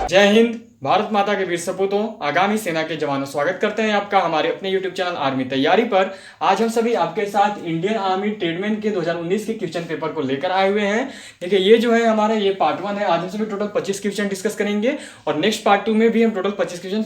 जय हिंद। भारत माता के वीर सपूतों, आगामी सेना के जवानों, स्वागत करते हैं आपका हमारे अपने YouTube चैनल आर्मी तैयारी पर। आज हम सभी आपके साथ इंडियन आर्मी ट्रेडमैन के 2019 के क्वेश्चन पेपर को लेकर आए हुए हैं। देखिए ये जो है हमारा ये पार्ट 1 है। आज हम सभी टोटल 25 क्वेश्चन डिस्कस करेंगे और नेक्स्ट पार्ट 2 में भी हम टोटल 25 क्वेश्चन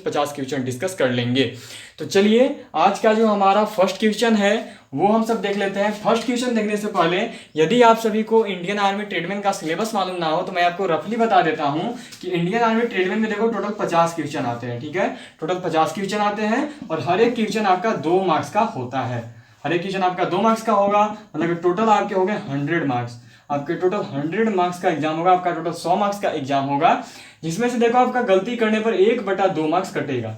50 क्वेश्चन डिस्कस कर लेंगे। तो चलिए आज का जो हमारा फर्स्ट क्वेश्चन है वो हम सब देख लेते हैं। फर्स्ट क्वेश्चन देखने से पहले यदि आप सभी को इंडियन आर्मी ट्रेडमैन का सिलेबस मालूम ना हो तो मैं आपको रफली बता देता हूं कि इंडियन आर्मी ट्रेडमैन में देखो टोटल 50 क्वेश्चन आते हैं। ठीक है, टोटल 50 क्वेश्चन आते हैं और हर एक क्वेश्चन आपका 2 मार्क्स का होता है। हर एक क्वेश्चन आपका 2 मार्क्स का होगा, मतलब टोटल आपके हो गए 100 मार्क्स। आपके टोटल 100 मार्क्स का एग्जाम होगा, आपका टोटल 100 मार्क्स का एग्जाम होगा, जिसमें से देखो आपका गलती करने पर 1/2 मार्क्स कटेगा।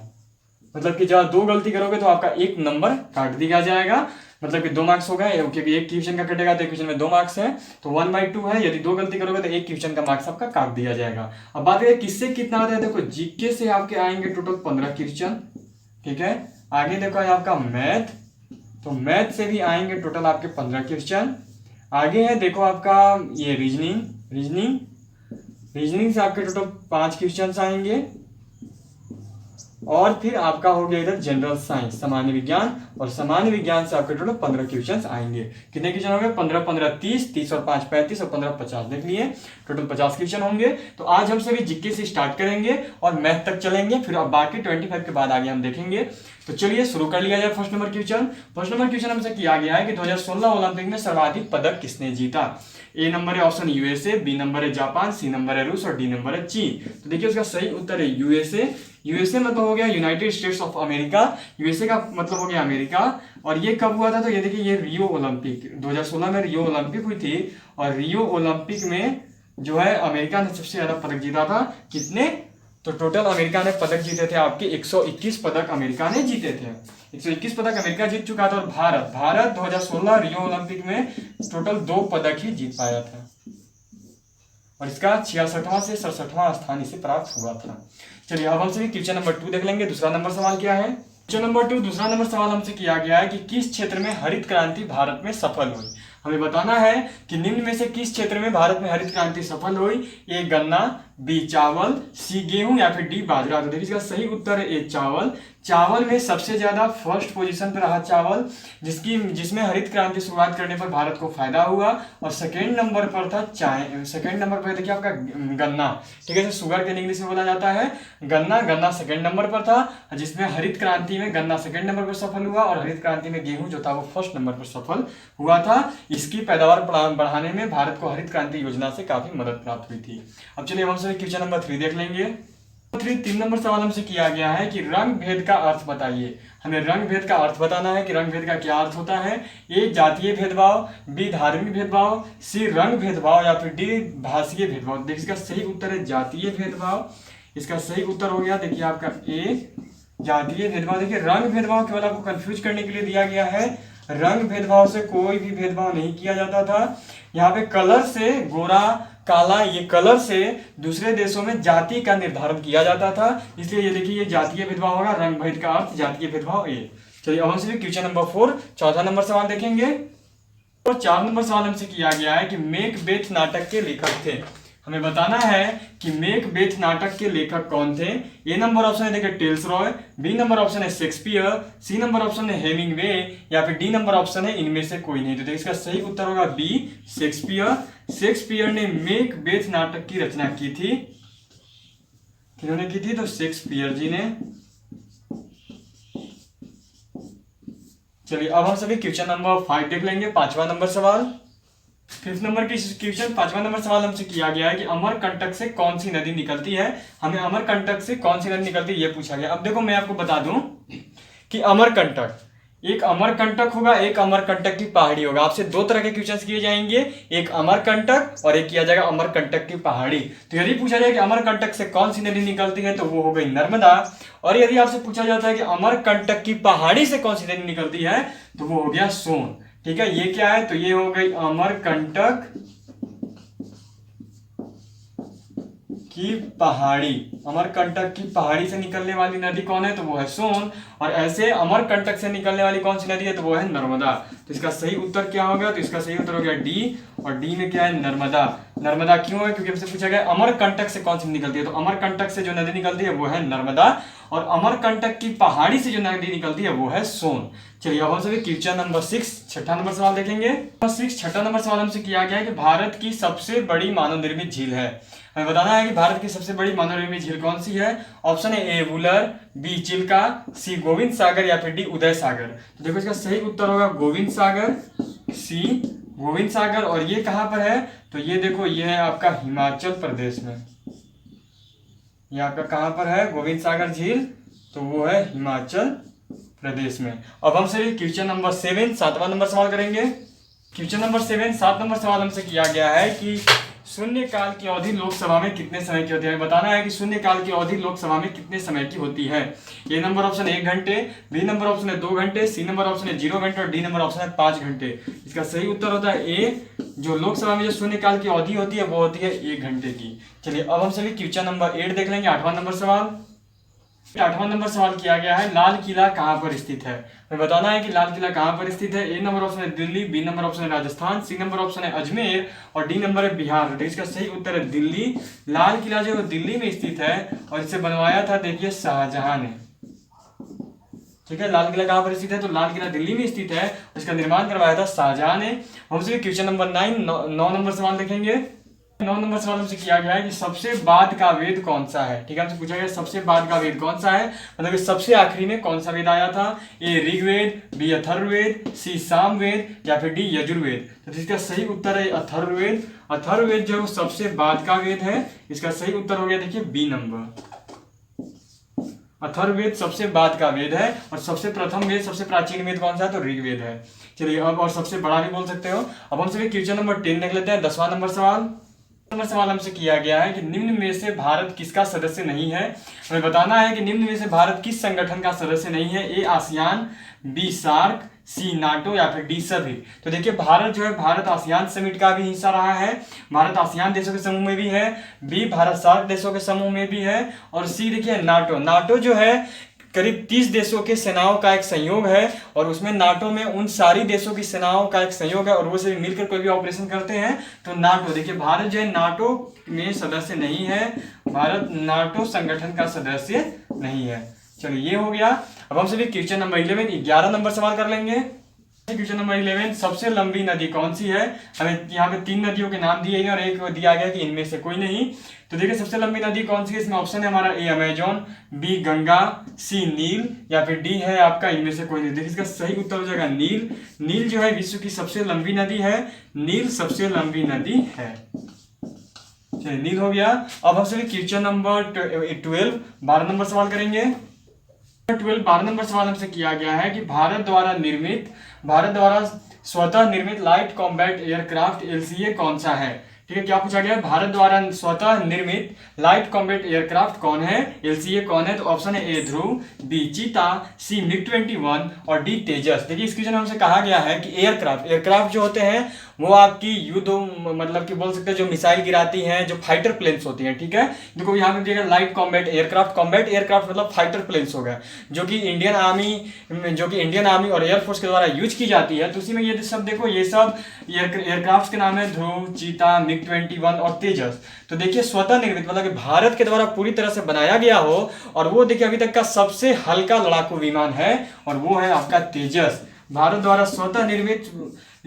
मतलब कि जब 2 गलती करोगे तो आपका 1 नंबर काट दिया जाएगा। मतलब कि 2 मार्क्स हो गए, क्योंकि एक क्वेश्चन का कटेगा तो एक क्वेश्चन में 2 मार्क्स है, तो 1/2 है। यदि 2 गलती करोगे तो एक क्वेश्चन का मार्क्स आपका काट दिया जाएगा। अब बात करें किससे कितना आता है, देखो जीके से आपके आएंगे टोटल 15 क्वेश्चन। ठीक है, आगे देखो है आपका मैथ, तो मैथ से भी आएंगे टोटल आपके 15 क्वेश्चन। आगे है देखो आपका ये रीजनिंग से आपके टोटल 5 क्वेश्चन आएंगे। और फिर आपका हो गया इधर जनरल साइंस, सामान्य विज्ञान, और सामान्य विज्ञान से आपके टोटल 15 क्वेश्चन आएंगे। कितने क्वेश्चन होंगे? 15 15 30, 30 और 5 35 और 15 50, देख लिए टोटल 50 क्वेश्चन होंगे। तो आज हम सभी जीके से स्टार्ट करेंगे और मैथ तक चलेंगे, फिर अब बाकी 25 के बाद आगे हम देखेंगे। तो चलिए शुरू कर लिया जाए। फर्स्ट नंबर क्वेश्चन हमसे किया गया है कि 2016 ओलंपिक में सर्वाधिक पदक किसने जीता? ए नंबर है ऑप्शन यूएसए, बी नंबर है जापान, सी नंबर है रूस और डी नंबर है चीन। तो देखिए उसका सही उत्तर है यूएसए। यूएसए मतलब हो गया United states of America. USA का मतलब हो गया अमेरिका। और ये कब हुआ था? तो ये देखिए ये रियो ओलंपिक 2016 में रियो ओलंपिक हुई थी, और रियो ओलंपिक में जो है अमेरिका ने सबसे ज्यादा पदक जीता था। कितने? तो टोटल अमेरिका ने पदक जीते थे आपके 121 पदक अमेरिका ने जीते थे। 121 पदक अमेरिका जीत चुका था। और भारत 2016 रियो ओलंपिक में टोटल 2 पदक ही जीत पाया था, और इसका 66वां से 67वां स्थान इसे प्राप्त हुआ था। चलिए अब हम सभी क्वेश्चन नंबर 2 देख लेंगे। दूसरा नंबर सवाल क्या है? क्वेश्चन नंबर 2 दूसरा नंबर सवाल हमसे किया गया है कि किस क्षेत्र में हरित क्रांति भारत में सफल हुई? हमें बताना है कि निम्न में से किस क्षेत्र में भारत में हरित क्रांति सफल हुई। ए गन्ना, बी चावल, सी गेहूं या फिर डी बाजरा। तो देखिए इसका सही उत्तर है ए चावल। चावल में सबसे ज्यादा फर्स्ट पोजीशन पर रहा चावल, जिसमें हरित क्रांति शुरुआत करने पर भारत को फायदा हुआ। और सेकेंड नंबर पर था चाय। सेकेंड नंबर पर देखिए आपका गन्ना। ठीक है, शुगर के इंग्लिश में बोला जाता है गन्ना सेकेंड नंबर पर था, जिसमें हरित क्रांति में गन्ना सेकेंड नंबर पर सफल हुआ और हरित क्रांति में गेहूं जो था वो फर्स्ट नंबर पर सफल हुआ था। इसकी पैदावार बढ़ाने में भारत को हरित क्रांति योजना से काफी मदद प्राप्त हुई थी। अब चलिए हम सभी क्वेश्चन नंबर 3 देख लेंगे। 3 नंबर सवाल हमसे किया गया है कि रंग भेद का अर्थ बताइए। हमें रंग भेद का अर्थ बताना है कि रंग भेद का क्या अर्थ होता है। ए जातीय भेदभाव, बी धार्मिक भेदभाव, सी रंग भेदभाव या फिर डी भाषीय भेदभाव। देखिए इसका सही उत्तर है जातीय भेदभाव। इसका सही उत्तर हो गया देखिए आपका ए जातीय भेदभाव। देखिए रंग भेदभाव केवल आपको कंफ्यूज करने के लिए दिया गया है। रंग भेदभाव से कोई भी भेदभाव नहीं किया जाता था। यहाँ पे कलर से गोरा काला, ये कलर से दूसरे देशों में जाति का निर्धारण किया जाता था, इसलिए ये देखिए ये जातीय भेदभाव होगा। रंग भेद का अर्थ जातीय भेदभाव ए। चलिए अब हमसे क्वेश्चन नंबर 4 चौथा नंबर सवाल देखेंगे। तो 4 नंबर सवाल हमसे किया गया है कि मेकबेथ नाटक के लेखक थे। हमें बताना है कि मेकबेथ नाटक के लेखक कौन थे। ए नंबर ऑप्शन है देखिए टेल्स रॉय, बी नंबर ऑप्शन है शेक्सपियर, सी नंबर ऑप्शन है हेमिंगवे या फिर डी नंबर ऑप्शन है इनमें से कोई नहीं। तो देखिए इसका सही उत्तर होगा बी शेक्सपियर। शेक्सपियर ने मेकबेथ नाटक की रचना की थी। किन्होंने की थी? तो शेक्सपियर जी ने। चलिए अब हम सभी क्वेश्चन नंबर 5 देख लेंगे। 5वां नंबर सवाल 5th नंबर की क्वेश्चन 5वां नंबर सवाल हमसे किया गया है कि अमरकंटक से कौन सी नदी निकलती है। हमें अमरकंटक से कौन सी नदी निकलती है ये पूछा गया। अब देखो मैं आपको बता दूं कि अमरकंटक एक अमरकंटक होगा, एक अमरकंटक की पहाड़ी होगा। आपसे 2 तरह के क्वेश्चंस किए जाएंगे, एक अमरकंटक और एक किया जाएगा अमरकंटक की पहाड़ी। तो यदि पूछा जाए कि अमरकंटक से कौन सी नदी निकलती है तो वो हो गई नर्मदा। और यदि आपसे पूछा जाता है कि अमरकंटक की पहाड़ी से कौन सी नदी निकलती है तो वो हो गया सोन। ठीक है, ये क्या है? तो ये हो गई अमरकंटक की पहाड़ी। अमरकंटक की पहाड़ी से निकलने वाली नदी कौन है? तो वो है सोन। और ऐसे अमरकंटक से निकलने वाली कौन सी नदी है? तो वो है नर्मदा। तो इसका सही उत्तर क्या होगा? तो इसका सही उत्तर हो गया डी। और डी में क्या है नर्मदा। नर्मदा क्यों है? क्योंकि हमसे पूछा गया अमरकंटक से कौन सी निकलती है, तो अमरकंटक से जो नदी निकलती है वो है नर्मदा, और अमरकंटक की पहाड़ी से जो नदी निकलती है वो है सोन। चलिए अब हम सभी क्वेश्चन नंबर 6 छठा नंबर सवाल देखेंगे। नंबर 6 छठा नंबर सवाल हमसे किया गया है कि भारत की सबसे बड़ी मानव निर्मित झील है। हमें बताना है कि भारत की सबसे बड़ी मानव निर्मित झील कौन सी है। ऑप्शन है ए वुलर, बी चिल्का, सी गोविंद सागर या फिर डी उदय सागर। तो देखो इसका सही उत्तर होगा गोविंद सागर, सी गोविंद सागर। और ये कहाँ पर है? तो ये देखो ये है आपका हिमाचल प्रदेश में। ये आपका कहाँ पर है गोविंद सागर झील? तो वो है हिमाचल प्रदेश में। अब हम सभी क्वेश्चन नंबर 7 सातवां नंबर सवाल करेंगे। क्वेश्चन नंबर 7 7 नंबर सवाल हमसे किया गया है कि शून्य काल की अवधि लोकसभा में कितने समय की होती है। बताना है कि शून्य काल की अवधि लोकसभा में कितने समय की होती है। ए नंबर ऑप्शन 1 घंटे, बी नंबर ऑप्शन है 2 घंटे, सी नंबर ऑप्शन है 0 घंटे और डी नंबर ऑप्शन है 5 घंटे। इसका सही उत्तर होता है ए, जो लोकसभा में जो शून्य काल की अवधि होती है वो होती है 1 घंटे की। चलिए अब हम सभी क्वेश्चन नंबर 8 देख लेंगे, 8वां नंबर सवाल। 8वां नंबर सवाल किया गया है लाल किला कहाँ पर स्थित है। हमें बताना है कि लाल किला कहाँ पर स्थित है। ए नंबर ऑप्शन है दिल्ली, बी नंबर ऑप्शन है राजस्थान, सी नंबर ऑप्शन है अजमेर और डी नंबर है बिहार। तो इसका सही उत्तर है दिल्ली। लाल किला जो है दिल्ली में स्थित है और इसे बनवाया था देखिए शाहजहां ने। ठीक है, लाल किला कहाँ पर स्थित है? तो लाल किला दिल्ली में स्थित है, इसका निर्माण करवाया था शाहजहां ने। हमसे क्वेश्चन नंबर 9 नंबर सवाल देखेंगे। 9 नंबर सवाल हमसे किया गया है कि सबसे बाद का वेद कौन सा है। ठीक है, हमसे पूछा गया सबसे बाद का वेद कौन सा है, मतलब कि सबसे आखिरी में कौन सा वेद आया था। ए ऋग्वेद, बी अथर्ववेद, सी सामवेद या फिर डी यजुर्वेद। तो इसका सही उत्तर है अथर्ववेद। अथर्ववेद जो है सबसे बाद का वेद है। इसका सही उत्तर हो गया देखिए बी नंबर। अथर्ववेद सबसे बाद का वेद है और सबसे प्रथम वेद, सबसे प्राचीन वेद कौन सा है? तो ऋग्वेद है। चलिए अब और सबसे बड़ा भी बोल सकते हो। अब हम सभी क्वेश्चन नंबर 10 देख लेते हैं, 10वां नंबर सवाल। नंबर सवाल हमसे किया गया है कि निम्न में से भारत किसका सदस्य नहीं है। हमें बताना है कि निम्न में से भारत किस संगठन का सदस्य नहीं है। ए आसियान, बी सार्क, सी नाटो या फिर डी सभी। तो देखिए भारत जो है भारत आसियान समिट का भी हिस्सा रहा है, भारत आसियान देशों के समूह में भी है, बी भारत सार्क देशों के समूह में भी है और सी देखिए नाटो। नाटो जो है करीब 30 देशों के सेनाओं का एक संयोग है और उसमें नाटो में उन सारी देशों की सेनाओं का एक संयोग है और वो सभी मिलकर कोई भी ऑपरेशन करते हैं। तो नाटो देखिए भारत जो है नाटो में सदस्य नहीं है, भारत नाटो संगठन का सदस्य नहीं है। चलिए ये हो गया। अब हम सभी क्वेश्चन नंबर 11 नंबर सवाल कर लेंगे। क्वेश्चन नंबर 11 सबसे लंबी नदी कौन सी है। हमें यहाँ पे 3 नदियों के नाम दिए गए और एक दिया गया कि इनमें से कोई नहीं। तो देखिए सबसे लंबी नदी कौन सी है, इसमें ऑप्शन है हमारा ए अमेजोन, बी गंगा, सी नील या फिर डी है आपका इनमें से कोई नहीं। देखिए इसका सही उत्तर हो जाएगा नील। नील जो है विश्व की सबसे लंबी नदी है, नील सबसे लंबी नदी है। चलिए नील हो गया। अब हम सभी क्वेश्चन नंबर 12 नंबर सवाल करेंगे। 12 नंबर सवाल हमसे किया गया है कि भारत द्वारा स्वतः निर्मित लाइट कॉम्बैट एयरक्राफ्ट LCA कौन सा है। ठीक है, क्या पूछा गया है भारत द्वारा स्वतः निर्मित लाइट कॉम्बैट एयरक्राफ्ट कौन है, LCA कौन है। तो ऑप्शन है ए ध्रुव, बी चीता, सी MiG-21 और डी तेजस। देखिए इस क्वेश्चन में हमसे कहा गया है कि एयरक्राफ्ट जो होते हैं वो आपकी युद्ध मतलब कि बोल सकते हैं जो मिसाइल गिराती हैं, जो फाइटर प्लेन्स होती हैं। ठीक है, देखो यहाँ पे दिया लाइट कॉम्बैट एयरक्राफ्ट मतलब फाइटर प्लेन्स हो गया जो कि इंडियन आर्मी और एयरफोर्स के द्वारा यूज की जाती है। तो उसी में ये सब देखो ये सब एयरक्राफ्ट के नाम है ध्रुव, चीता, MiG-21 और तेजस। तो देखिए स्वतः निर्मित मतलब कि भारत के द्वारा पूरी तरह से बनाया गया हो और वो देखिए अभी तक का सबसे हल्का लड़ाकू विमान है और वो है आपका तेजस। भारत द्वारा स्वतः निर्मित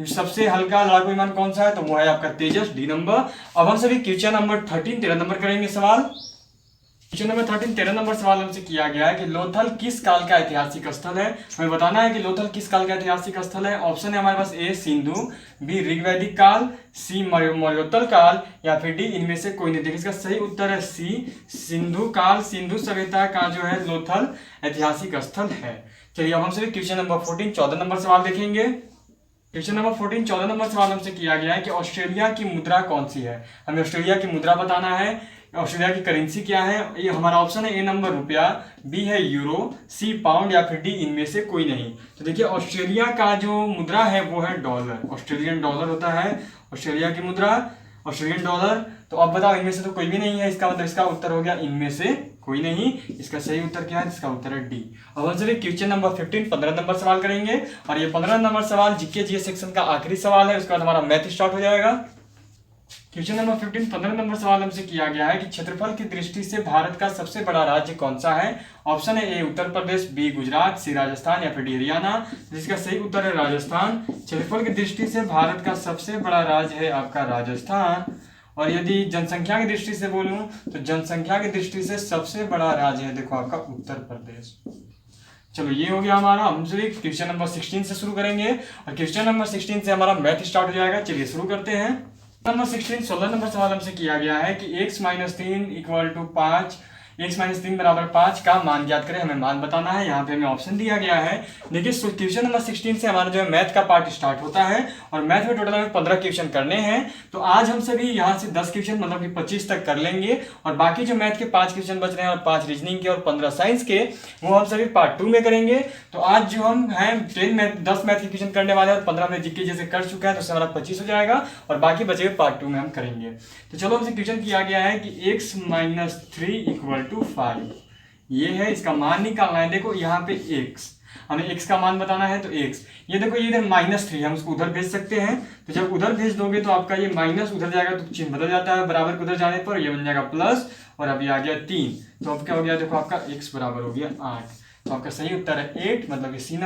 सबसे हल्का लड़ाकू विमान कौन सा है, तो वो है आपका तेजस, डी नंबर। अब हम सभी क्वेश्चन नंबर 13 नंबर करेंगे सवाल। क्वेश्चन नंबर 13 नंबर सवाल हमसे किया गया है कि लोथल किस काल का ऐतिहासिक स्थल है। हमें बताना है कि लोथल किस काल का ऐतिहासिक स्थल है। ऑप्शन है हमारे पास ए सिंधु, बी ऋग्वैदिक काल, सी मौर्योत्तर काल या फिर डी इनमें से कोई नहीं। देखिए इसका सही उत्तर है सी सिंधु काल, सिंधु सभ्यता का जो है लोथल ऐतिहासिक स्थल है। चलिए अब हम सभी क्वेश्चन नंबर 14 नंबर सवाल देखेंगे। क्वेश्चन नंबर 14 नंबर सवाल हमसे किया गया है कि ऑस्ट्रेलिया की मुद्रा कौन सी है। हमें ऑस्ट्रेलिया की मुद्रा बताना है। ऑस्ट्रेलिया की करेंसी क्या है, ये हमारा ऑप्शन है ए नंबर रुपया, बी है यूरो, सी पाउंड या फिर डी इनमें से कोई नहीं। तो देखिए ऑस्ट्रेलिया का जो मुद्रा है वो है डॉलर, ऑस्ट्रेलियन डॉलर होता है ऑस्ट्रेलिया की मुद्रा। Australian dollar. तो अब बताओ इनमें से तो कोई भी नहीं है, इसका मतलब इसका उत्तर हो गया इनमें से कोई नहीं। इसका सही उत्तर क्या है? इसका उत्तर है डी। अब हम सभी क्वेश्चन नंबर 15 15 नंबर सवाल करेंगे और ये 15 नंबर सवाल जीके जीएस सेक्शन का आखिरी सवाल है, उसके बाद हमारा मैथ स्टार्ट हो जाएगा। क्वेश्चन नंबर 15 15 नंबर सवाल हमसे किया गया है कि क्षेत्रफल की दृष्टि से भारत का सबसे बड़ा राज्य कौन सा है? ऑप्शन है ए उत्तर प्रदेश, बी गुजरात, सी राजस्थान या फिर डी हरियाणा। जिसका सही उत्तर है राजस्थान। क्षेत्रफल की दृष्टि से भारत का सबसे बड़ा राज्य है आपका राजस्थान। और यदि जनसंख्या की दृष्टि से बोलूं तो जनसंख्या की दृष्टि से सबसे बड़ा राज्य है देखो आपका उत्तर प्रदेश। चलो ये हो गया हमारा। हम क्वेश्चन नंबर 16 से शुरू करेंगे और क्वेश्चन नंबर 16 से हमारा मैथ स्टार्ट हो जाएगा। चलिए शुरू करते हैं। नंबर 16 16 नंबर सवाल हमसे किया गया है कि x - 3 = 5, x - 3 = 5 का मान ज्ञात करें। हमें मान बताना है। यहाँ पे हमें ऑप्शन दिया गया है। देखिए क्वेश्चन नंबर 16 से हमारा जो है मैथ का पार्ट स्टार्ट होता है और मैथ में टोटल हमें 15 क्वेश्चन करने हैं। तो आज हम सभी यहाँ से 10 क्वेश्चन मतलब कि 25 तक कर लेंगे और बाकी जो मैथ के 5 क्वेश्चन बच रहे हैं और 5 रीजनिंग के और 15 साइंस के, वो हम सभी पार्ट 2 में करेंगे। तो आज जो हम हैं 10 मैथ के क्वेश्चन करने वाले हैं और 15 में जीके जैसे कर चुके हैं, तो उससे हमारा 25 हो जाएगा और बाकी बचे हुए पार्ट 2 में हम करेंगे। तो चलो हमसे क्वेश्चन किया गया है कि x - 3 = 5, ये है, इसका मान निकालना है। देखो यहाँ पे x, हमें x का मान बताना है। तो x, ये देखो ये इधर -3, हम उसको उधर भेज सकते हैं। तो जब उधर भेज दोगे तो आपका ये माइनस उधर जाएगा तो चिन्ह बदल जाता है, बराबर को उधर जाने पर ये बन जाएगा प्लस और अभी आ गया 3। तो अब क्या हो गया? देखो आपका x बराबर हो गया 8। तो आपका सही उत्तर है 8, मतलब सी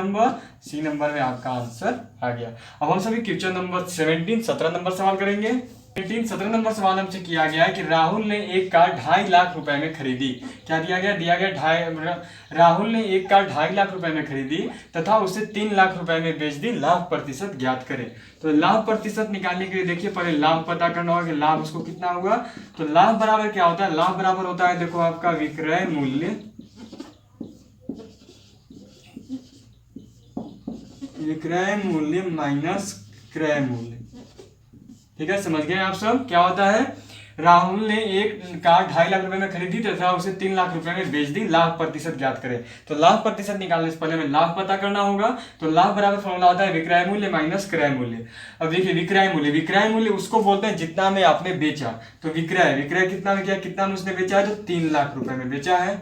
नंबर में आपका आंसर आ गया। अब हम सभी क्वेश्चन नंबर 17 नंबर सवाल करेंगे। 17 नंबर सवाल हमसे किया गया है कि राहुल ने एक कार 2.5 लाख रुपए में खरीदी। क्या दिया गया? राहुल ने एक कार 2.5 लाख रुपए में खरीदी तथा उसे 3 लाख रुपए में बेच दी। लाभ प्रतिशत ज्ञात करें। तो लाभ प्रतिशत निकालने के लिए देखिए पहले लाभ पता करना होगा कि लाभ उसको कितना हुआ। तो लाभ बराबर क्या होता है? लाभ बराबर होता है देखो आपका विक्रय मूल्य माइनस क्रय मूल्य। ठीक है, समझ गए आप सब? क्या होता है? राहुल ने एक कार 2.5 लाख रुपए में खरीदी तथा उसे 3 लाख रुपए में बेच दी। लाभ प्रतिशत ज्ञात करें। तो लाभ प्रतिशत निकालने से पहले हमें लाभ पता करना होगा। तो लाभ बराबर फॉर्मूला होता है विक्रय मूल्य माइनस क्रय मूल्य। अब देखिए विक्रय मूल्य उसको बोलते हैं जितना में आपने बेचा। तो विक्रय कितना में किया, कितना में उसने बेचा है? तो 3 लाख रुपए में बेचा है।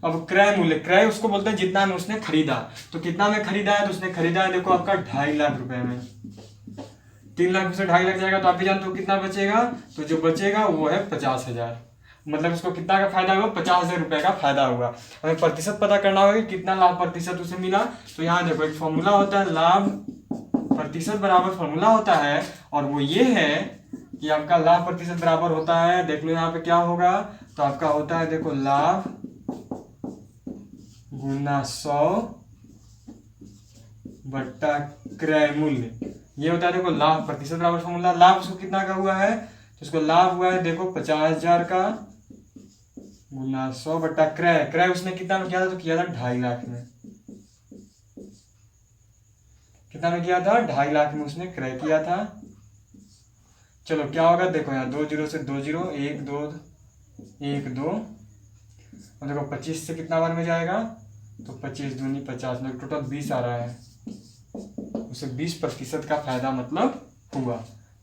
अब क्रय उसको बोलते हैं जितना में उसने खरीदा। तो कितना में खरीदा है? तो उसने खरीदा है देखो आपका 2.5 लाख रुपए में। 3 लाख से 2.5 लाख जाएगा तो आप भी जानते हो कितना बचेगा। तो जो बचेगा वो है 50,000, मतलब उसको कितना का फायदा हुआ? 50,000 रुपए का फायदा हुआ। हमें प्रतिशत पता करना होगा कितना लाभ प्रतिशत उसे मिला। तो यहाँ देखो एक फॉर्मूला होता है, लाभ प्रतिशत बराबर फॉर्मूला होता है और वो ये है कि आपका लाभ प्रतिशत बराबर होता है, देख लो यहाँ पे क्या होगा। तो आपका होता है देखो लाभ गुना 100 बट्टा क्रय मूल्य। ये होता है देखो लाभ प्रतिशत बराबर फॉर्मूला। लाभ उसको कितना का हुआ है? तो उसको लाभ हुआ है देखो 50,000 का गुना 100 बट्टा क्रय उसने कितना में किया था? तो किया था 2.5 लाख में। कितना में किया था? 2.5 लाख में उसने क्रय किया था। चलो क्या होगा? देखो यहाँ 2 0 से 2 0, 1 2 1 2 और देखो 25 से कितना बार में जाएगा? तो 25 दूनी 50 में टोटल 20 आ रहा है। उसे 20% का फायदा मतलब हुआ।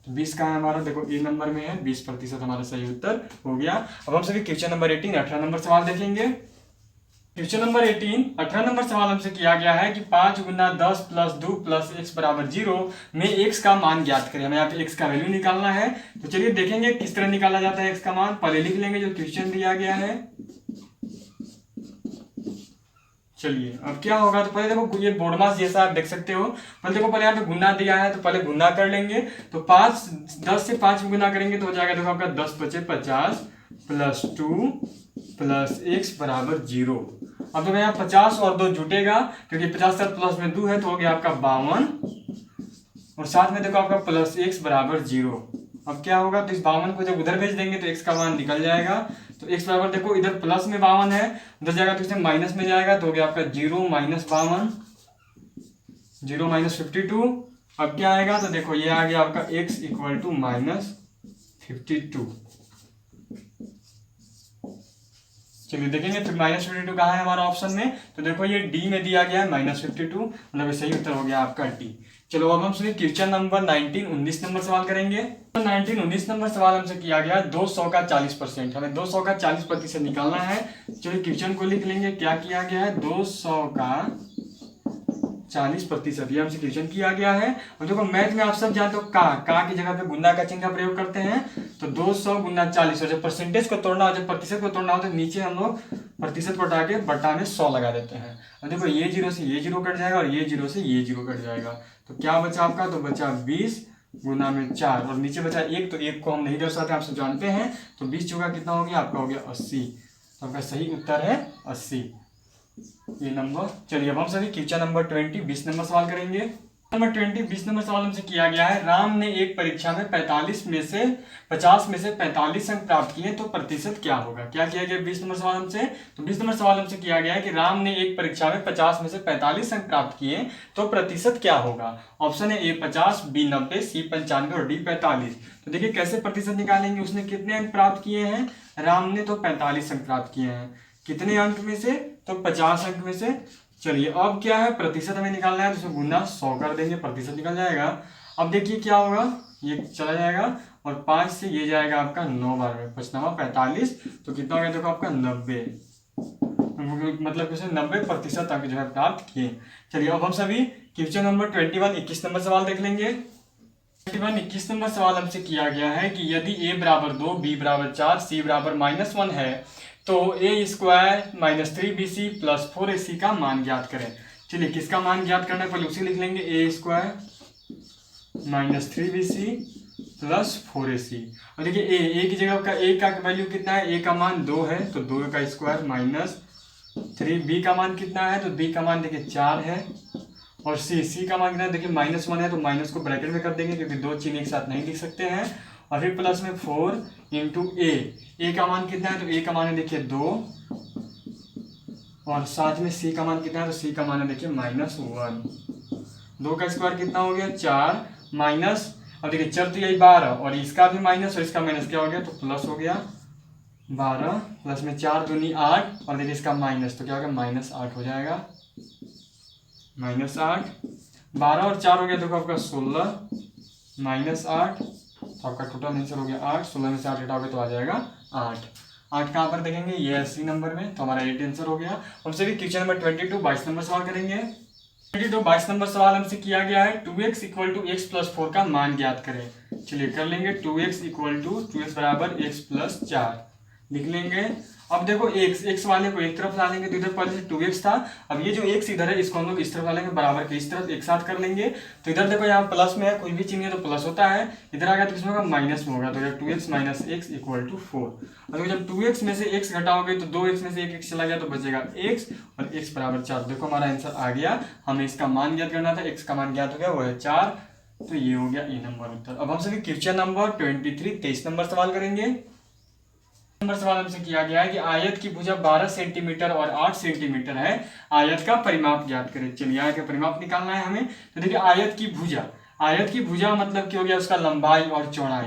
तो 20 का है हमारा, देखो ए नंबर में है, 20% हमारा सही उत्तर हो गया। अब हम सभी क्वेश्चन नंबर 18 नंबर सवाल देखेंगे। क्वेश्चन नंबर 18 नंबर सवाल हमसे किया गया है कि 5 गुना 10 प्लस 2 प्लस x बराबर 0 में x का मान ज्ञात करें। हमें यहाँ पे x का वैल्यू निकालना है। तो चलिए देखेंगे किस तरह निकाला जाता है x का मान। पहले लिख लेंगे जो क्वेश्चन दिया गया है। चलिए अब क्या होगा? तो पहले देखो ये बोर्ड मास जैसा आप देख सकते हो। पहले देखो पहले यहाँ पे गुना दिया है तो पहले गुना कर लेंगे। तो 10 से 5 गुना करेंगे तो हो जाएगा देखो आपका 10 × 5 = 50 प्लस 2 प्लस x बराबर 0। अब देखो यहाँ 50 और 2 जुटेगा क्योंकि 50 साथ प्लस में 2 है तो हो गया आपका 52 और साथ में देखो आपका प्लस x बराबर 0। अब क्या होगा? तो इस 52 को जब उधर भेज देंगे तो x का मान निकल जाएगा। तो x बराबर देखो इधर प्लस में 52 है, उधर जाएगा तो इसमें माइनस में जाएगा तो हो गया आपका 0 - 52 0 - 52। अब क्या आएगा? तो देखो ये आ गया आपका x = -52। चलिए देखेंगे फिर -52 कहाँ है हमारा ऑप्शन में। तो देखो ये डी में दिया गया है -52, मतलब सही उत्तर हो गया आपका डी। चलो अब हम सुनिए क्वेश्चन नंबर 19 नंबर सवाल करेंगे। 19 नंबर सवाल हमसे किया गया 200 का 40%, हमें 200 का 40% निकालना है। चलिए क्वेश्चन को लिख लेंगे। क्या किया गया है, 200 का 40%, ये हमसे क्वेश्चन किया गया है। और देखो मैथ में आप सब जानते हो का की जगह पे गुना का चिन्ह का प्रयोग करते हैं। तो 200 गुना 40, और जब परसेंटेज को तोड़ना हो, जब प्रतिशत को तोड़ना हो, तो नीचे हम लोग प्रतिशत को हटा के बटा में 100 लगा देते हैं। और देखो ये 0 से ये 0 कट जाएगा और ये 0 से ये 0 कट जाएगा। तो क्या बचा आपका, तो बचा 20 गुना में 4, और नीचे बचा 1, तो 1 को हम नहीं दर्शाते, आप सब जानते हैं। तो 20 चौका कितना हो गया आपका, हो गया 80। तो आपका सही उत्तर है 80, ये नंबर। चलिए अब हम सभी क्वेश्चन नंबर 20 नंबर सवाल करेंगे। नंबर 20 नंबर सवाल हमसे किया गया है, राम ने एक परीक्षा में 50 में से 45 अंक प्राप्त किए तो प्रतिशत क्या होगा। क्या किया गया 20 नंबर सवाल हमसे, तो 20 नंबर सवाल हमसे किया गया है कि राम ने एक परीक्षा में 50 में से 45 अंक प्राप्त किए तो प्रतिशत क्या होगा। ऑप्शन है ए 50, बी 90, सी 95 और डी 45। तो देखिए कैसे प्रतिशत निकालेंगे, उसने कितने अंक प्राप्त किए हैं, राम ने तो 45 अंक प्राप्त किए हैं। कितने अंक में से, तो 50 अंक में से। चलिए अब क्या है, प्रतिशत हमें निकालना है, तो उसमें गुना 100 कर देंगे, प्रतिशत निकल जाएगा। अब देखिए क्या होगा, ये चला जाएगा और 5 से ये जाएगा आपका 9 बार में, 5 9 45, तो कितना हो गया देखो आपका 90, मतलब उसे 90% अंक जो है प्राप्त किए। चलिए अब हम सभी क्वेश्चन नंबर 21 नंबर सवाल देख लेंगे। 21 नंबर सवाल हमसे किया गया है कि यदि a बराबर 2, b बराबर 4, c बराबर -1 है तो a² -3bc + 4ac का मान ज्ञात करें। चलिए किसका मान ज्ञात करना है, पहले उसे लिख लेंगे, a² -3bc + 4ac। और देखिए a की जगह का a का वैल्यू कितना है, a का मान 2 है तो 2 का स्क्वायर -3, b का मान कितना है, तो b का मान देखिए 4 है, और c का मान कितना है, देखिए -1 है तो माइनस को ब्रैकेट में कर देंगे क्योंकि दो चिन्ह एक साथ नहीं लिख सकते हैं। और फिर प्लस में 4 × a का मान कितना है, तो a का मान है देखिए 2, और साथ में c का मान कितना है, तो c का मान है देखिए -1। 2 का स्क्वायर कितना हो गया 4 माइनस, अब देखिए चर तो यही 12, और इसका भी माइनस और इसका माइनस, क्या हो गया, तो प्लस हो गया 12, प्लस में 4 दूनी 8, और देखिए इसका माइनस, तो क्या हो गया -8 हो जाएगा, -8। 12 और 4 हो गया देखो आपका 16 -8, तो आपका टोटल आंसर हो गया 8। 16 में से 8 हटाओगे तो आ जाएगा 8। 8 कहाँ पर देखेंगे, ये 80 नंबर में, तो हमारा 8 आंसर हो गया। हमसे भी क्वेश्चन नंबर 22 नंबर सवाल करेंगे। 22 नंबर सवाल हमसे किया गया है 2x = x + 4 का मान ज्ञात करें। चलिए कर लेंगे, 2x बराबर x + 4 लिख लेंगे। अब देखो x वाले को एक तरफ ला लेंगे तो इधर पहले से 2x था, अब ये जो x इधर है इसको हम लोग इस तरफ ला लेंगे, बराबर के इस तरफ एक साथ कर लेंगे। तो इधर देखो यहाँ प्लस में है, कोई भी चिन्ह है तो प्लस होता है, इधर आ गया तो इसमें होगा माइनस में होगा, तो 2x - x = 4। और जब 2x में से x घटाओगे तो 2x में से एक x चला गया तो बचेगा x, और x बराबर 4। देखो हमारा आंसर आ गया, हमें इसका मान ज्ञात करना था, x का मान ज्ञात हो गया, वो है 4, तो ये हो गया ए नंबर उत्तर। अब हम सभी क्वेश्चन नंबर 23 नंबर सवाल करेंगे। नंबर सवाल हमसे किया गया है कि आयत की भुजा 12 सेंटीमीटर और 8 सेंटीमीटर है, आयत का परिमाप ज्ञात करें। चलिए आयत का परिमाप निकालना है हमें। तो देखिए आयत की भुजा मतलब क्या हो गया, उसका लंबाई और चौड़ाई।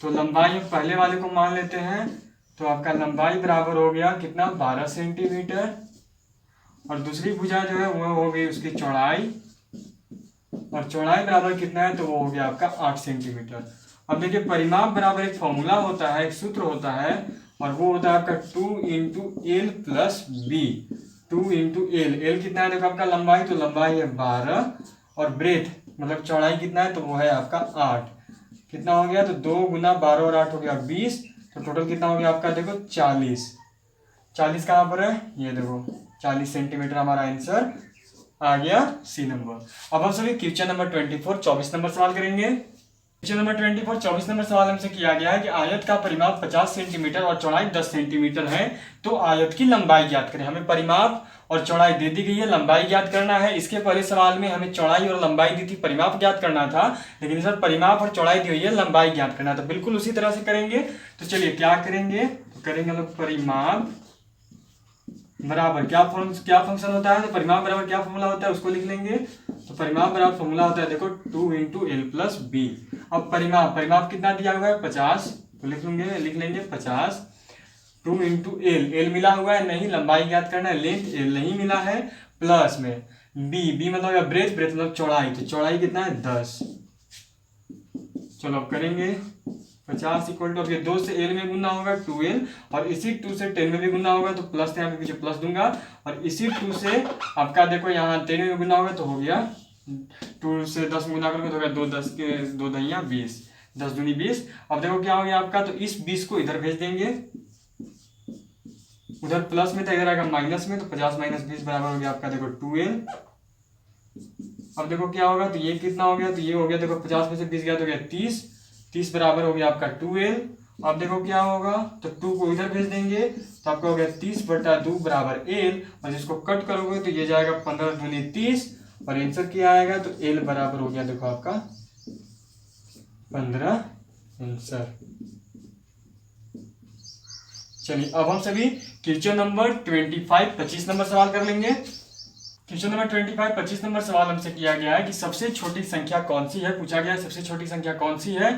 तो लंबाई हम पहले वाले को मान लेते हैं, तो आपका लंबाई बराबर हो गया कितना 12 सेंटीमीटर, और दूसरी भुजा जो है वो हो गई उसकी चौड़ाई, और चौड़ाई बराबर कितना है, तो वो हो गया आपका 8 सेंटीमीटर। अब देखिए परिमाप बराबर एक फॉर्मूला होता है, एक सूत्र होता है, और वो होता है आपका 2 × l + b। 2 × l, l कितना है देखो आपका लंबाई, तो लंबाई है 12, और ब्रेथ मतलब चौड़ाई कितना है, तो वो है आपका 8। कितना हो गया, तो 2 × 12 और 8 हो गया 20, तो टोटल कितना हो गया आपका देखो 40। 40 कहाँ पर है, ये देखो 40 सेंटीमीटर हमारा आंसर आ गया सी नंबर। अब हम सभी क्वेश्चन नंबर 24 नंबर सवाल करेंगे। क्वेश्चन नंबर 24 नंबर सवाल हमसे किया गया है कि आयत का परिमाप 50 सेंटीमीटर और चौड़ाई 10 सेंटीमीटर है, तो आयत की लंबाई ज्ञात करें। हमें परिमाप और चौड़ाई दे दी गई है, लंबाई ज्ञात करना है। इसके पहले सवाल में हमें चौड़ाई और लंबाई दी थी, परिमाप ज्ञात करना था, लेकिन इस बार परिमाप और चौड़ाई दी हुई है, लंबाई ज्ञात करना था। बिल्कुल उसी तरह से करेंगे। तो चलिए क्या करेंगे, तो करेंगे लोग परिमाप बराबर क्या फंक्शन होता है, तो परिमाप बराबर क्या फॉर्मूला होता है उसको लिख लेंगे। तो परिमाप बराबर फॉर्मूला होता है देखो 2 × l + b। अब परिमाप कितना दिया हुआ है 50, तो लिख लेंगे 50। 2 × l मिला हुआ है नहीं, लंबाई ज्ञात करना है, लेंथ l नहीं मिला है, प्लस में बी मतलब या ब्रेथ मतलब चौड़ाई, तो चौड़ाई कितना है 10। चलो अब करेंगे 50 इक्वल टू, अब ये 2 से एल में गुना होगा 2l, और इसी 2 से 10 में भी गुना होगा तो प्लस यहाँ पे पीछे प्लस दूंगा, और इसी 2 से आपका देखो यहाँ 10 में गुना होगा तो हो गया 2 से 10 में गुना करोगे तो हो गया 2 10 के 2 दहिया 20, 10 दूनी 20। अब देखो क्या हो गया आपका, तो इस 20 को इधर भेज देंगे, उधर प्लस में था इधर आएगा माइनस में, तो 50 माइनस 20 बराबर हो गया आपका देखो 2l। अब देखो क्या होगा, तो ये कितना हो गया, तो ये हो गया देखो 50 में से 20 गया तो गया 30, 30 बराबर हो गया आपका 2l। अब देखो क्या होगा, तो 2 को इधर भेज देंगे तो आपका हो गया 30/2 बराबर l, और जिसको कट करोगे तो ये जाएगा 15 दूनी 30, और आंसर क्या आएगा, तो l बराबर हो गया देखो आपका 15 आंसर। चलिए अब हम सभी क्वेश्चन नंबर 25 नंबर सवाल कर लेंगे। क्वेश्चन नंबर 25 नंबर सवाल हमसे किया गया है कि सबसे छोटी संख्या कौन सी है, पूछा गया है सबसे छोटी संख्या कौन सी है।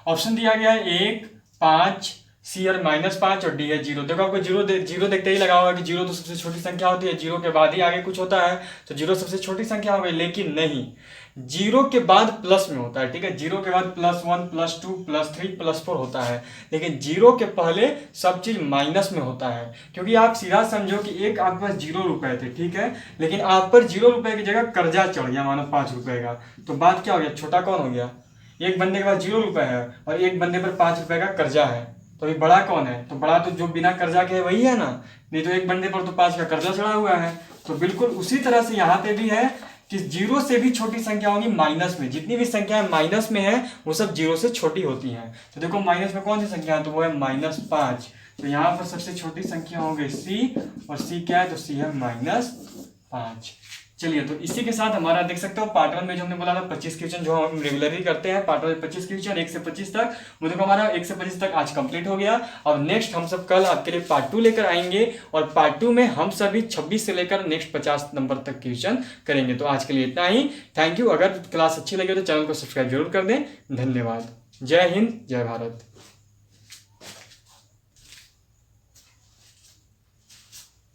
ऑप्शन दिया गया है 1, 5, सी और -5 और डी है 0। देखो आपको जीरो देखते ही लगा होगा कि 0 तो सबसे छोटी संख्या होती है, 0 के बाद ही आगे कुछ होता है, तो 0 सबसे छोटी संख्या हो गई, लेकिन नहीं, 0 के बाद प्लस में होता है, ठीक है, 0 के बाद +1 +2 +3 +4 होता है, लेकिन 0 के पहले सब चीज माइनस में होता है। क्योंकि आप सीधा समझो कि एक आपके पास 0 रुपए थे, ठीक है, लेकिन आप पर 0 रुपए की जगह कर्जा चढ़ गया मानो 5 रुपए का, तो बात क्या हो गया, छोटा कौन हो गया, एक बंदे के पास 0 रुपए है और एक बंदे पर 5 रुपए का कर्जा है, तो अभी बड़ा कौन है, तो बड़ा तो जो बिना कर्जा के है वही है ना, नहीं तो एक बंदे पर तो 5 का कर्जा चढ़ा हुआ है। तो बिल्कुल उसी तरह से यहाँ पे भी है कि 0 से भी छोटी संख्या होगी माइनस में, जितनी भी संख्याएं माइनस में है वो सब 0 से छोटी होती हैं। तो देखो माइनस में कौन सी संख्या है, तो वो है -5, तो यहाँ पर सबसे छोटी संख्या हो गई C, और C क्या है, तो C है -5। चलिए तो इसी के साथ हमारा देख सकते हो पार्ट 1 में जो हमने बोला था 25 क्वेश्चन जो हम रेगुलरली करते हैं, पार्ट 1 में 25 क्वेश्चन 1 से 25 तक, वो देखो हमारा 1 से 25 तक आज कंप्लीट हो गया। और नेक्स्ट हम सब कल आपके लिए पार्ट 2 लेकर आएंगे, और पार्ट 2 में हम सभी 26 से लेकर नेक्स्ट 50 नंबर तक क्वेश्चन करेंगे। तो आज के लिए इतना ही, थैंक यू। अगर क्लास अच्छी लगे तो चैनल को सब्सक्राइब जरूर कर दें। धन्यवाद। जय हिंद, जय भारत।